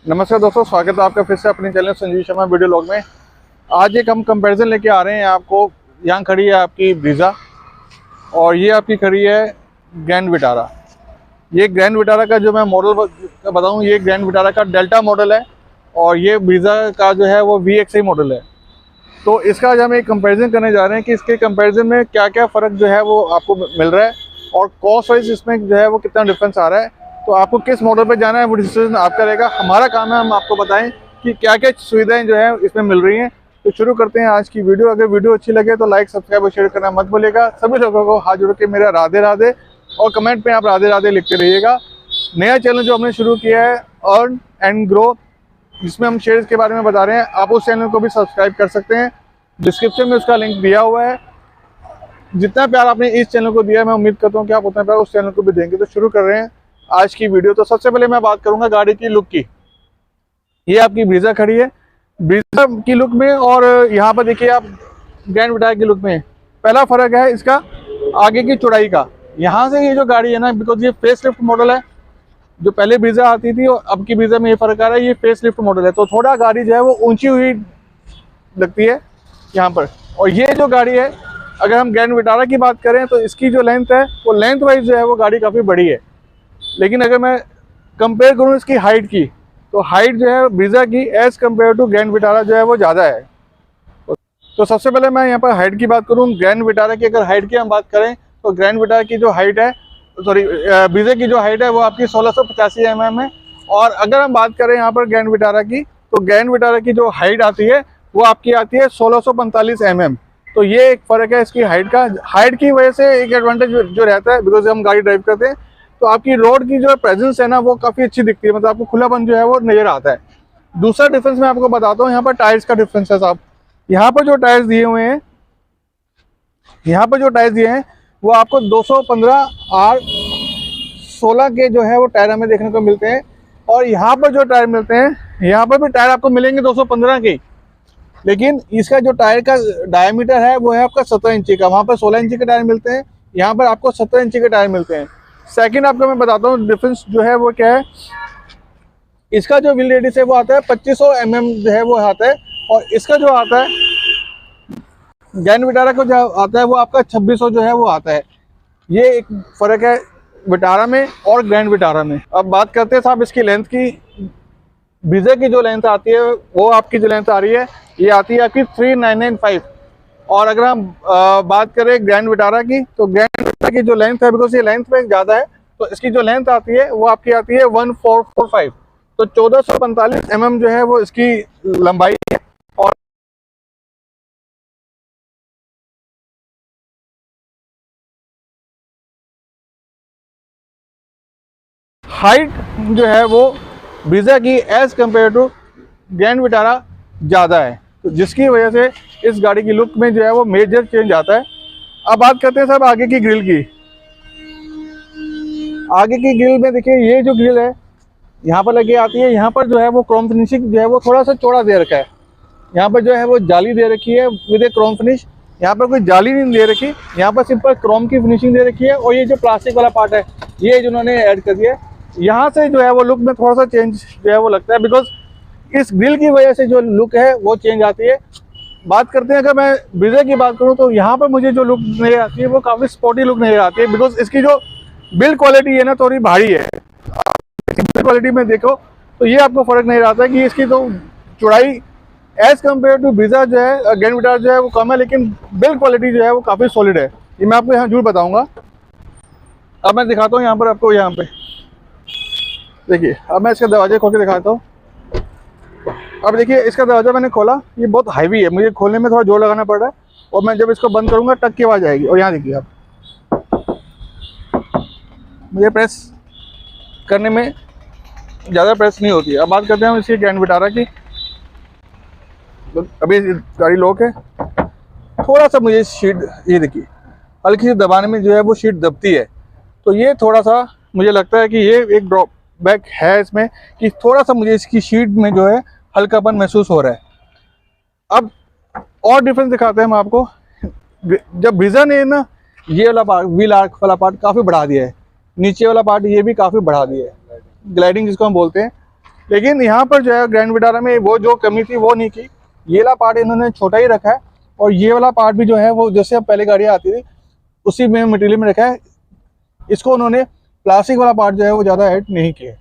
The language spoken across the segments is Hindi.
नमस्कार दोस्तों, स्वागत है आपका फिर से अपने channel Sanjeev Sharma video log में। आज एक हम कंपैरिजन लेके आ रहे हैं आपको। यहाँ खड़ी है आपकी ब्रीजा और ये आपकी खड़ी है ग्रैंड विटारा। ये ग्रैंड विटारा का जो मैं मॉडल बताऊँ, ये ग्रैंड विटारा का डेल्टा मॉडल है और ये ब्रीजा का जो है वो VXI मॉडल है। तो इसका आज हम एक कंपेरिजन करने जा रहे हैं कि इसके कंपेरिजन में क्या क्या फ़र्क जो है वो आपको मिल रहा है और कॉस्ट वाइज इसमें जो है वो कितना डिफरेंस आ रहा है। तो आपको किस मॉडल पे जाना है वो डिसीजन आपका रहेगा। हमारा काम है हम आपको बताएं कि क्या क्या सुविधाएं जो है इसमें मिल रही हैं। तो शुरू करते हैं आज की वीडियो। अगर वीडियो अच्छी लगे तो लाइक, सब्सक्राइब और शेयर करना मत भूलिएगा। सभी लोगों को हाथ जोड़ के मेरा राधे राधे और कमेंट में आप राधे राधे लिखते रहिएगा। नया चैनल जो हमने शुरू किया है अर्न एंड ग्रो, जिसमें हम शेयर्स के बारे में बता रहे हैं, आप उस चैनल को भी सब्सक्राइब कर सकते हैं। डिस्क्रिप्शन में उसका लिंक दिया हुआ है। जितना प्यार आपने इस चैनल को दिया है, मैं उम्मीद करता हूँ कि आप उतना प्यार उस चैनल को भी देंगे। तो शुरू कर रहे हैं आज की वीडियो। तो सबसे पहले मैं बात करूंगा गाड़ी की लुक की। ये आपकी ब्रीजा खड़ी है, ब्रीजा की लुक में और यहाँ पर देखिए आप ग्रैंड विटारा की लुक में पहला फर्क है इसका आगे की चौड़ाई का। यहाँ से ये जो गाड़ी है ना, बिकॉज ये फेस लिफ्ट मॉडल है। जो पहले ब्रीजा आती थी और अब की ब्रीजा में ये फर्क आ रहा है, ये फेस लिफ्ट मॉडल है तो थोड़ा गाड़ी जो है वो ऊंची हुई लगती है यहाँ पर। और ये जो गाड़ी है, अगर हम ग्रैंड विटारा की बात करें तो इसकी जो लेंथ है वो लेंथ वाइज जो है वो गाड़ी काफ़ी बड़ी है। लेकिन अगर मैं कंपेयर करूँ इसकी हाइट की, तो हाइट जो है ब्रीजा की as compare to Grand Vitara जो है वो ज़्यादा है। तो सबसे पहले मैं यहाँ पर हाइट की बात करूँ। ग्रैंड विटारा की अगर हाइट की हम बात करें तो ग्रैंड विटारा की जो हाइट है, सॉरी ब्रीजा की जो हाइट है वो आपकी 1685 mm है। और अगर हम बात करें यहाँ पर ग्रैंड विटारा की, तो ग्रैंड विटारा की जो हाइट आती है वो आपकी आती है 1645 mm। तो ये एक फ़र्क है इसकी हाइट का। हाइट की वजह से एक एडवांटेज जो रहता है, बिकॉज हम गाड़ी ड्राइव करते हैं तो आपकी रोड की जो प्रेजेंस है ना वो काफ़ी अच्छी दिखती है, मतलब आपको खुलापन जो है वो नज़र आता है। दूसरा डिफरेंस मैं आपको बताता हूँ, यहाँ पर टायर्स का डिफरेंस है साहब। यहाँ पर जो टायर्स दिए हुए हैं, यहाँ पर जो टायर्स दिए हैं वो आपको 215 R16 के जो है वो टायर हमें देखने को मिलते हैं। और यहाँ पर जो टायर मिलते हैं, यहाँ पर भी टायर आपको मिलेंगे 215 के, लेकिन इसका जो टायर का डायमीटर है वो है आपका 17 इंची का। वहाँ पर 16 इंची के टायर मिलते हैं, यहाँ पर आपको 17 इंची के टायर मिलते हैं। सेकंड आपको मैं बताता हूँ डिफरेंस जो है वो क्या है। इसका जो व्हील रेडियस है वो आता है 2500 mm जो है वो आता है, और इसका जो आता है ग्रैंड विटारा को जो आता है वो आपका 2600 जो है वो आता है। ये एक फ़र्क है विटारा में और ग्रैंड विटारा में। अब बात करते हैं साहब इसकी लेंथ की। ब्रीजा की जो लेंथ आती है वो आपकी जो लेंथ आ रही है ये आती है आपकी 3995। और अगर हम बात करें ग्रैंड विटारा की, तो ग्रैंड विटारा की जो लेंथ है, बिकॉज ये लेंथ में ज़्यादा है, तो इसकी जो लेंथ आती है वो आपकी आती है 1445। तो 1445 mm जो है वो इसकी लंबाई है। और हाइट जो है वो ब्रीजा की as compare to Grand Vitara ज़्यादा है, तो जिसकी वजह से इस गाड़ी की लुक में जो है वो मेजर चेंज आता है। अब बात करते हैं साहब आगे की ग्रिल की। आगे की ग्रिल में देखिए ये जो ग्रिल है यहाँ पर लगी आती है, यहाँ पर जो है वो क्रोम फिनिशिंग जो है वो थोड़ा सा चौड़ा दे रखा है। यहाँ पर जो है वो जाली दे रखी है विद ए क्रोम फिनिश। यहाँ पर कोई जाली नहीं दे रखी, यहाँ पर सिंपल क्रोम की फिनिशिंग दे रखी है। और ये जो प्लास्टिक वाला पार्ट है ये जिन्होंने ऐड कर दिया है, यहाँ से जो है वो लुक में थोड़ा सा चेंज जो है वो लगता है, बिकॉज इस ग्रिल की वजह से जो लुक है वो चेंज आती है। बात करते हैं अगर मैं ब्रीजा की बात करूँ तो यहाँ पर मुझे जो लुक नजर आती है वो काफ़ी स्पोर्टी लुक नजर आती है, बिकॉज इसकी जो बिल्ड क्वालिटी है ना थोड़ी भारी है। बिल्ड क्वालिटी में देखो तो ये आपको फ़र्क नजर आता है कि इसकी तो चौड़ाई एज़ कम्पेयर टू ब्रीजा जो है, ग्रैंड विटारा जो है वो कम है, लेकिन बिल्ड क्वालिटी जो है वो काफ़ी सॉलिड है। ये मैं आपको यहाँ जरूर बताऊँगा। अब मैं दिखाता हूँ यहाँ पर आपको, यहाँ पे देखिए। अब मैं इसका दरवाजे खोल के दिखाता हूँ। अब देखिए इसका दरवाज़ा मैंने खोला, ये बहुत हैवी है, मुझे खोलने में थोड़ा जोर लगाना पड़ रहा है। और मैं जब इसको बंद करूँगा टक की आवाज़ आएगी। और यहाँ देखिए आप, मुझे प्रेस करने में ज़्यादा प्रेस नहीं होती है। अब बात करते हैं इसकी ग्रैंड विटारा की। अभी गाड़ी लॉक है, थोड़ा सा मुझे शीट, ये देखिए हल्की सी दबाने में जो है वो शीट दबती है। तो ये थोड़ा सा मुझे लगता है कि ये एक ड्रॉप बैक है इसमें, कि थोड़ा सा मुझे इसकी शीट में जो है हल्कापन महसूस हो रहा है। अब और डिफरेंस दिखाते हैं हम आपको। जब ब्रीजा ने ना ये वाला पार्ट, व्हील आर्क वाला पार्ट काफ़ी बढ़ा दिया है, नीचे वाला पार्ट ये भी काफ़ी बढ़ा दिया है, ग्लाइडिंग जिसको हम बोलते हैं। लेकिन यहाँ पर जो है ग्रैंड विटारा में वो जो कमी थी वो नहीं की। ये वाला पार्ट इन्होंने छोटा ही रखा है और ये वाला पार्ट भी जो है वो जैसे अब पहले गाड़ियाँ आती थी उसी में मटेरियल में रखा है। इसको उन्होंने प्लास्टिक वाला पार्ट जो है वो ज़्यादा ऐड नहीं किया।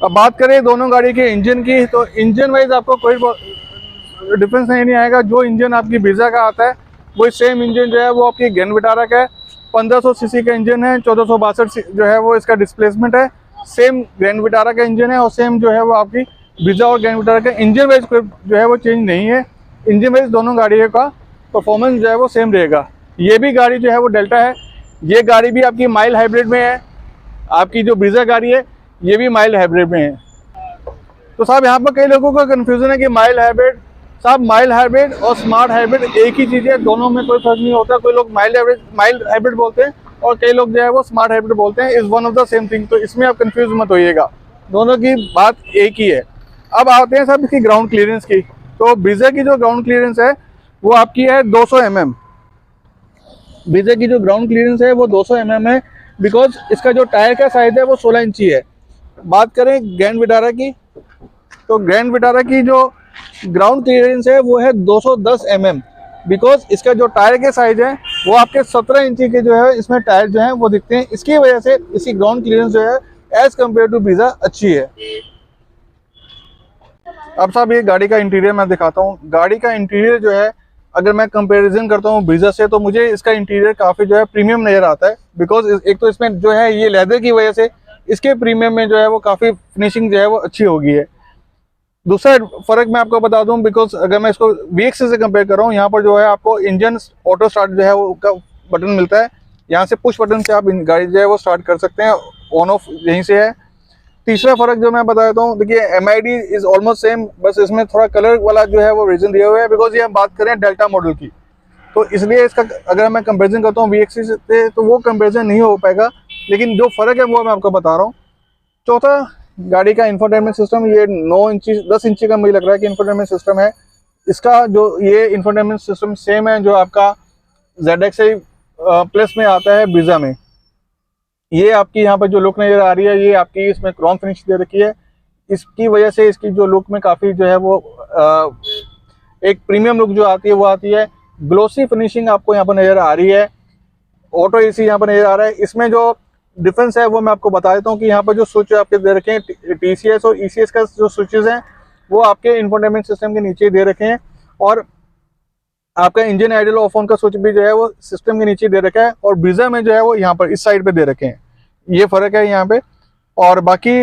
अब बात करें दोनों गाड़ी के इंजन की, तो इंजन वाइज आपको कोई डिफरेंस नहीं आएगा। जो इंजन आपकी ब्रीजा का आता है वही सेम इंजन जो है वो आपकी ग्रैंड विटारा का है। 1500 सीसी का इंजन है, 1462 जो है वो इसका डिस्प्लेसमेंट है। सेम ग्रैंड विटारा का इंजन है और सेम जो है वो आपकी ब्रीजा और ग्रैंड विटारा का इंजन वाइज जो है वो चेंज नहीं है। इंजन वाइज दोनों गाड़ियों का परफॉर्मेंस जो है वो सेम रहेगा। ये भी गाड़ी जो है वो डेल्टा है। ये गाड़ी भी आपकी माइल्ड हाइब्रिड में है। आपकी जो ब्रीजा गाड़ी है ये भी माइल्ड हाइब्रिड में है। तो साहब यहाँ पर कई लोगों का कन्फ्यूजन है कि माइल्ड हाइब्रिड, साहब माइल्ड हाइब्रिड और स्मार्ट हाइब्रिड एक ही चीज़ है, दोनों में कोई फर्क नहीं होता। कोई लोग माइल्ड हाइब्रिड बोलते हैं और कई लोग जो है वो स्मार्ट हाइब्रिड बोलते हैं। Is one of the same thing. तो इसमें आप कंफ्यूज मत होइएगा, दोनों की बात एक ही है। अब आते हैं साहब इसकी ग्राउंड क्लियरेंस की। तो ब्रीजा की जो ग्राउंड क्लियरेंस है वो आपकी है 200 mm। ब्रीजा की जो ग्राउंड क्लियरेंस है वो 200 mm है, बिकॉज इसका जो टायर का साइज है वो 16 इंची है। बात करें ग्रैंड विटारा की, तो ग्रैंड विटारा की जो ग्राउंड क्लियरेंस है वो है 210 mm, बिकॉज इसका जो टायर के साइज है वो आपके 17 इंची के जो है इसमें टायर जो है वो दिखते हैं। इसकी वजह से इसकी ग्राउंड क्लियरेंस जो है एज कम्पेयर टू ब्रीजा अच्छी है। अब साहब ये गाड़ी का इंटीरियर मैं दिखाता हूँ। गाड़ी का इंटीरियर जो है अगर मैं कंपैरिजन करता हूँ ब्रीजा से तो मुझे इसका इंटीरियर काफ़ी जो है प्रीमियम नज़र आता है। बिकॉज एक तो इसमें जो है ये लेदर की वजह से इसके प्रीमियम में जो है वो काफ़ी फिनिशिंग जो है वो अच्छी हो गई है। दूसरा फ़र्क मैं आपको बता दूं, बिकॉज अगर मैं इसको VX से कंपेयर कर रहा हूँ, यहाँ पर जो है आपको इंजन ऑटो स्टार्ट जो है वो का बटन मिलता है। यहाँ से पुश बटन से आप गाड़ी जो है वो स्टार्ट कर सकते हैं, ऑन ऑफ यहीं से है। तीसरा फ़र्क जो मैं बता देता हूँ, देखिए MID इज़ ऑलमोस्ट सेम, बस इसमें थोड़ा कलर वाला जो है वो रीज़न दिया हुआ है। बिकॉज ये हम बात करें डेल्टा मॉडल की, तो इसलिए इसका अगर मैं कंपेरिजन करता हूँ VX से तो वो कंपेरिजन नहीं हो पाएगा। लेकिन जो फ़र्क है वो मैं आपको बता रहा हूँ। चौथा, गाड़ी का इंफोटेनमेंट सिस्टम, ये 9 इंची 10 इंची का मुझे लग रहा है कि इंफोटेनमेंट सिस्टम है। इसका जो ये इंफोटेनमेंट सिस्टम सेम है जो आपका ZXi प्लस में आता है ब्रीजा में। ये आपकी यहाँ पर जो लुक नज़र आ रही है ये आपकी इसमें क्रोम फिनिश दे रखी है। इसकी वजह से इसकी जो लुक में काफ़ी जो है वो एक प्रीमियम लुक जो आती है वो आती है। ग्लोसी फिनिशिंग आपको यहाँ पर नज़र आ रही है। ऑटो AC यहाँ पर नज़र आ रहा है। इसमें जो डिफरेंस है वो मैं आपको बता देता हूँ कि यहाँ पर जो स्विच आपके दे रखे हैं TCS और ECS का जो स्विचेस हैं वो आपके इंफोटेनमेंट सिस्टम के नीचे दे रखे हैं, और आपका इंजन आइडल ऑफ ऑन का स्विच भी जो है वो सिस्टम के नीचे दे रखा है। और ब्रीजा में जो है वो यहाँ पर इस साइड पे दे रखे हैं। ये फ़र्क है यहाँ पे। और बाकी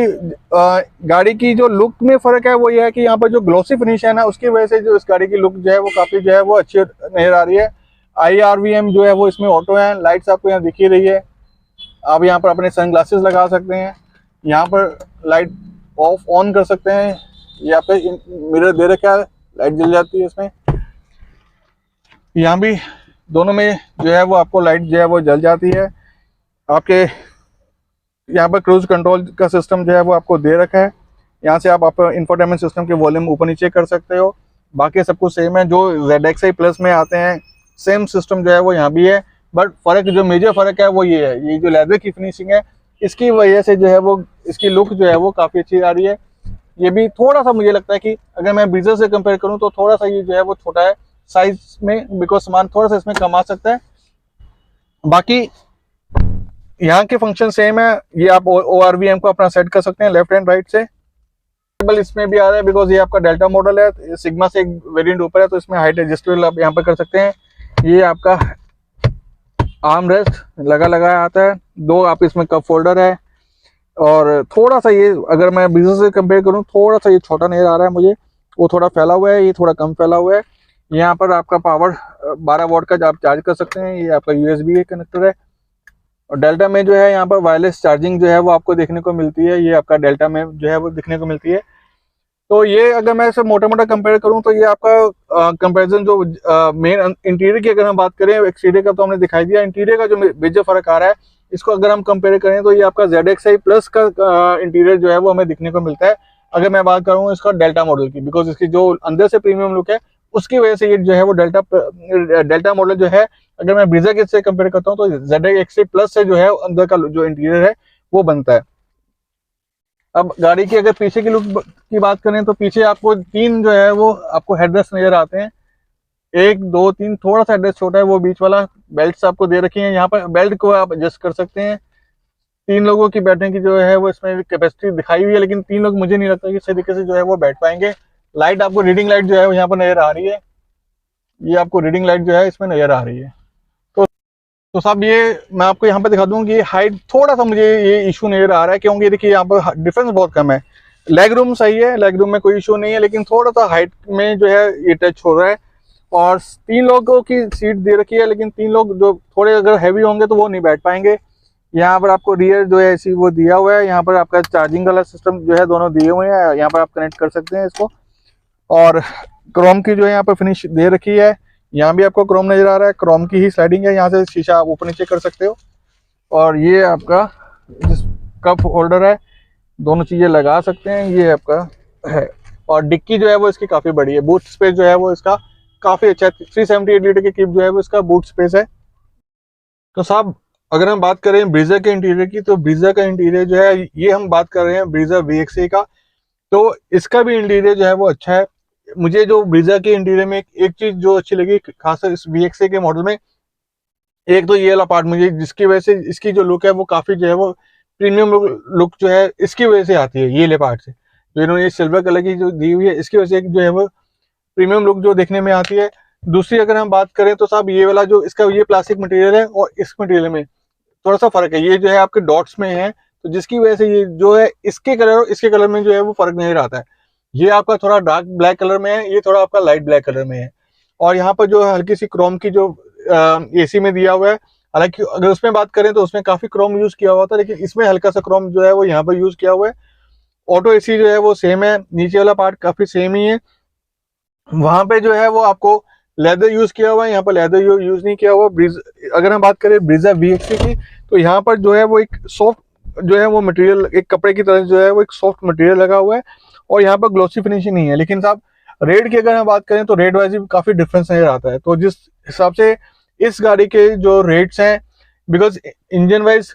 गाड़ी की जो लुक में फ़र्क है वो ये है कि यहाँ पर जो ग्लोसी फिनिश है ना, उसकी वजह से जो इस गाड़ी की लुक जो है वो काफ़ी जो है वो अच्छी नज़र आ रही है। IRVM जो है वो इसमें ऑटो है। लाइट्स आपको यहाँ दिख ही रही है। आप यहाँ पर अपने सनग्लासेस लगा सकते हैं, यहाँ पर लाइट ऑफ ऑन कर सकते हैं। ये आपका मिरर दे रखा है, लाइट जल जाती है इसमें। यहाँ भी दोनों में जो है वो आपको लाइट जो है वो जल जाती है। आपके यहाँ पर क्रूज कंट्रोल का सिस्टम जो है वो आपको दे रखा है। यहाँ से आप इंफोटेनमेंट सिस्टम के वॉल्यूम ऊपर नीचे कर सकते हो। बाकी सब कुछ सेम है। जो ZXi प्लस में आते हैं सेम सिस्टम जो है वो यहाँ भी है। बट फ़र्क, जो मेजर फ़र्क है वो ये है, ये जो लेदर की फिनिशिंग है इसकी वजह से जो है वो इसकी लुक जो है वो काफ़ी अच्छी आ रही है। ये भी थोड़ा सा मुझे लगता है कि अगर मैं ब्रीजा से कंपेयर करूँ तो थोड़ा सा ये जो है वो छोटा है साइज में, बिकॉज सामान थोड़ा सा इसमें कम आ सकता है। बाकी यहाँ के फंक्शन सेम है। ये आप ORVM को अपना सेट कर सकते हैं लेफ्ट एंड राइट से। इसमें भी आ रहा है बिकॉज ये आपका डेल्टा मॉडल है, सिग्मा से एक वेरिएंट ऊपर है, तो इसमें हाइट एडजस्टेबल आप यहाँ पर कर सकते हैं। ये आपका आर्म रेस्ट लगा आता है। 2 आप इसमें कप फोल्डर है। और थोड़ा सा ये अगर मैं ब्रीजा से कंपेयर करूँ थोड़ा सा ये छोटा नजर आ रहा है मुझे, वो थोड़ा फैला हुआ है, ये थोड़ा कम फैला हुआ है। यहाँ पर आपका पावर 12 वॉट का आप चार्ज कर सकते हैं। ये आपका USB कनेक्टर है। और डेल्टा में जो है यहाँ पर वायरलेस चार्जिंग जो है वो आपको देखने को मिलती है। ये आपका डेल्टा में जो है वो देखने को मिलती है। तो ये अगर मैं इसे मोटा कंपेयर करूं तो ये आपका कंपैरिजन जो मेन इंटीरियर की अगर हम बात करें, एक्सटीरियर का तो हमने दिखाई दिया। इंटीरियर का जो मेजर फर्क आ रहा है इसको अगर हम कंपेयर करें तो ये आपका ZXi प्लस का इंटीरियर जो है वो हमें दिखने को मिलता है। अगर मैं बात करूँ इसका डेल्टा मॉडल की, बिकॉज इसकी जो अंदर से प्रीमियम लुक है उसकी वजह से ये जो है वो डेल्टा मॉडल जो है अगर मैं ब्रीजा के से कंपेयर करता हूँ तो ZXi प्लस से जो है अंदर का जो इंटीरियर है वो बनता है। अब गाड़ी की अगर पीछे की लुक की बात करें तो पीछे आपको 3 जो है वो आपको हेडरेस्ट नजर आते हैं। 1 2 3, थोड़ा सा हेडरेस्ट छोटा है, वो बीच वाला बेल्ट आपको दे रखी है। यहाँ पर बेल्ट को आप एडजस्ट कर सकते हैं। 3 लोगों की बैठने की जो है वो इसमें कैपेसिटी दिखाई हुई है, लेकिन 3 लोग मुझे नहीं लगता कि सही तरीके से जो है वो बैठ पाएंगे। लाइट आपको रीडिंग लाइट जो है यहाँ पर नजर आ रही है, ये आपको रीडिंग लाइट जो है इसमें नजर आ रही है। तो साहब ये मैं आपको यहाँ पे दिखा दूँ कि हाइट थोड़ा सा मुझे ये इशू नजर आ रहा है, क्योंकि देखिए यहाँ पर डिफरेंस बहुत कम है। लेग रूम सही है, लेग रूम में कोई इशू नहीं है, लेकिन थोड़ा सा हाइट में जो है ये टच हो रहा है। और 3 लोगों की सीट दे रखी है, लेकिन 3 लोग जो थोड़े अगर हैवी होंगे तो वो नहीं बैठ पाएंगे। यहाँ पर आपको रियर जो है ऐसी वो दिया हुआ है। यहाँ पर आपका चार्जिंग वाला सिस्टम जो है दोनों दिए हुए हैं, यहाँ पर आप कनेक्ट कर सकते हैं इसको। और क्रोम की जो है यहाँ पर फिनिश दे रखी है, यहाँ भी आपको क्रोम नजर आ रहा है, क्रोम की ही स्लाइडिंग है, यहाँ से शीशा आप ऊपर नीचे कर सकते हो। और ये आपका जिस कप होल्डर है, दोनों चीजें लगा सकते हैं, ये आपका है। और डिक्की जो है वो इसकी काफी बड़ी है, बूट स्पेस जो है वो इसका काफी अच्छा है। 378 लीटर की कीप जो है वो इसका बूट स्पेस है। तो साहब अगर हम बात करें ब्रीजा के इंटीरियर की, तो ब्रीजा का इंटीरियर जो है ये हम बात कर रहे हैं ब्रीजा VXA का, तो इसका भी इंटीरियर जो है वो अच्छा है। मुझे जो ब्रीजा के इंटीरियर में एक चीज जो अच्छी लगी खासकर इस VXA के मॉडल में, एक तो ये वाला पार्ट मुझे, जिसकी वजह से इसकी जो लुक है वो काफी जो है वो प्रीमियम लुक जो है इसकी वजह से आती है। ये वाले पार्ट से जो इन्होंने सिल्वर कलर की जो दी हुई है, इसकी वजह से जो है वो प्रीमियम लुक जो देखने में आती है। दूसरी अगर हम बात करें तो साहब ये वाला जो इसका ये प्लास्टिक मटेरियल है और इस मटेरियल में थोड़ा सा फर्क है। ये जो है आपके डॉट्स में है, तो जिसकी वजह से ये जो है इसके कलर और इसके कलर में जो है वो फर्क नहीं आता है। ये आपका थोड़ा डार्क ब्लैक कलर में है, ये थोड़ा आपका लाइट ब्लैक कलर में है। और यहाँ पर जो हल्की सी क्रोम की जो AC में दिया हुआ है, हालांकि अगर उसमें बात करें तो उसमें काफी क्रोम यूज किया हुआ था, लेकिन इसमें हल्का सा क्रोम जो है वो यहाँ पर यूज किया हुआ है। ऑटो AC जो है वो सेम है, नीचे वाला पार्ट काफी सेम ही है। वहां पे जो है वो आपको लेदर यूज किया हुआ है, यहाँ पर लेदर यूज नहीं किया हुआ। अगर हम बात करें ब्रीजा VXA की, तो यहाँ पर जो है वो एक सॉफ्ट जो है वो मटेरियल, एक कपड़े की तरह जो है वो एक सॉफ्ट मटेरियल लगा हुआ है, और यहाँ पर ग्लोसी फिनिशिंग नहीं है। लेकिन साहब रेट की अगर हम बात करें तो रेट वाइज भी काफी डिफरेंस नजर आता है। तो जिस हिसाब से इस गाड़ी के जो रेट्स हैं, बिकॉज इंजन वाइज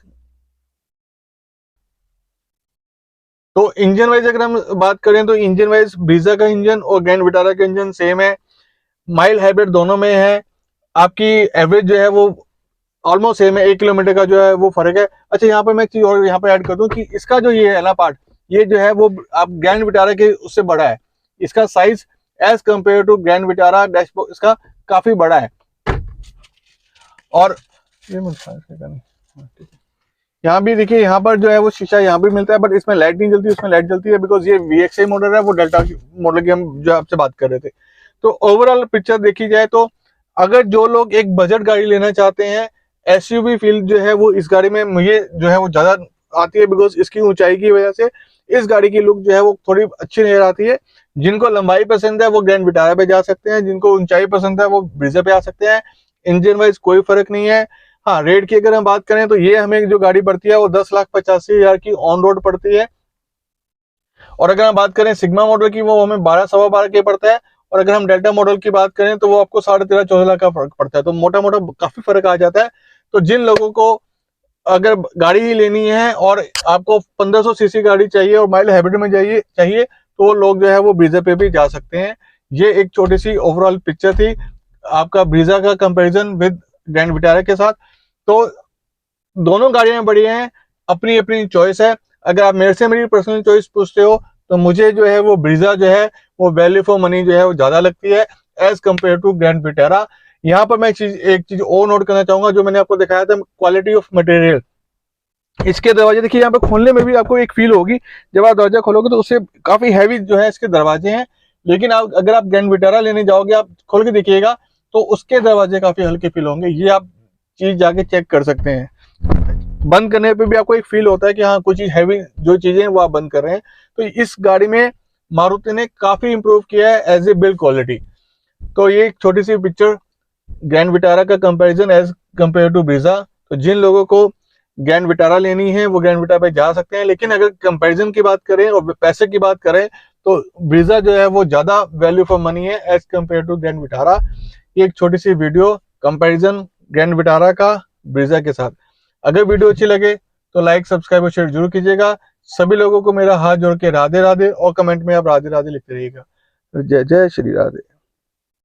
अगर हम बात करें तो इंजन वाइज ब्रीजा का इंजन और ग्रैंड विटारा का इंजन सेम है, माइल हाइब्रिड दोनों में है। आपकी एवरेज जो है वो ऑलमोस्ट सेम है, 1 किलोमीटर का जो है वो फर्क है। अच्छा यहाँ पर मैं एक चीज और यहाँ पर ऐड कर दूं कि इसका जो ये है ना पार्ट, ये जो है वो आप ग्रैंड विटारा के उससे बड़ा है। इसका size as compare to Grand Vitara dashboard इसका काफी बड़ा है। और यहाँ भी देखिए, यहाँ पर जो है वो शीशा यहाँ भी मिलता है, बट इसमें लाइट नहीं जलती, उसमें लाइट जलती है, बिकॉज ये VXA मॉडल है, वो डेल्टा मॉडल की हम जो आपसे बात कर रहे थे। तो ओवरऑल पिक्चर देखी जाए तो अगर जो लोग एक बजट गाड़ी लेना चाहते हैं, SUV फील जो है वो इस गाड़ी में मुझे जो है वो ज्यादा आती है, बिकॉज इसकी ऊंचाई की वजह से इस गाड़ी की लुक जो है वो थोड़ी अच्छी नजर आती है। जिनको लंबाई पसंद है वो ग्रैंड विटारा पे जा सकते हैं, जिनको ऊंचाई पसंद है वो ब्रीजा पे आ सकते हैं। इंजन वाइज कोई फर्क नहीं है। हाँ, रेट की अगर हम बात करें तो ये हमें जो गाड़ी पड़ती है वो 10,85,000 की ऑन रोड पड़ती है। और अगर हम बात करें सिग्मा मॉडल की, वो हमें 12 सवा 12 के पड़ता है। और अगर हम डेल्टा मॉडल की बात करें तो वो आपको 13.5-14 लाख का फर्क पड़ता है। तो मोटा मोटा काफी फर्क आ जाता है। तो जिन लोगों को अगर गाड़ी ही लेनी है और आपको 1500 सीसी गाड़ी चाहिए और माइल हाइब्रिड में चाहिए तो लोग जो है वो ब्रीजा पे भी जा सकते हैं। ये एक छोटी सी ओवरऑल पिक्चर थी आपका ब्रीजा का कंपैरिजन विद ग्रैंड विटारा के साथ। तो दोनों गाड़ियां बढ़िया हैं, अपनी अपनी चॉइस है। अगर आप मेरे से मेरी पर्सनल चॉइस पूछते हो तो मुझे जो है वो ब्रीजा जो है वो वैल्यू फॉर मनी जो है वो ज्यादा लगती है as compare to Grand Vitara. यहाँ पर मैं एक चीज और नोट करना चाहूंगा, जो मैंने आपको दिखाया था, क्वालिटी ऑफ मटेरियल। इसके दरवाजे देखिए, यहाँ पे खोलने में भी आपको एक फील होगी, जब आप दरवाजा खोलोगे तो उससे काफी हैवी जो है इसके दरवाजे हैं। लेकिन आप अगर आप ग्रैंड विटारा लेने जाओगे, आप खोल के देखिएगा तो उसके दरवाजे काफी हल्के फील होंगे। ये आप चीज जाके चेक कर सकते हैं। बंद करने पे भी आपको एक फील होता है कि हाँ कुछ हैवी जो चीजें हैं वो आप बंद कर रहे हैं। तो इस गाड़ी में मारुति ने काफी इंप्रूव किया है एज ए बिल्ड क्वालिटी। तो ये एक छोटी सी पिक्चर ग्रैंड विटारा का comparison as compare to Brezza. तो जिन लोगों को ग्रैंड विटारा लेनी है वो ग्रैंड विटारा पे जा सकते हैं, लेकिन अगर कंपैरिजन की बात करें और पैसे की बात करें तो ब्रीजा जो है वो ज्यादा वैल्यू फॉर मनी है as compare to Grand Vitara. ये एक छोटी सी वीडियो कंपैरिजन ग्रैंड विटारा का ब्रीजा के साथ। अगर वीडियो अच्छी लगे तो लाइक, सब्सक्राइब और शेयर जरूर कीजिएगा। सभी लोगों को मेरा हाथ जोड़ के राधे राधे, और कमेंट में आप राधे राधे लिखते रहिएगा। जय जय श्री राधे।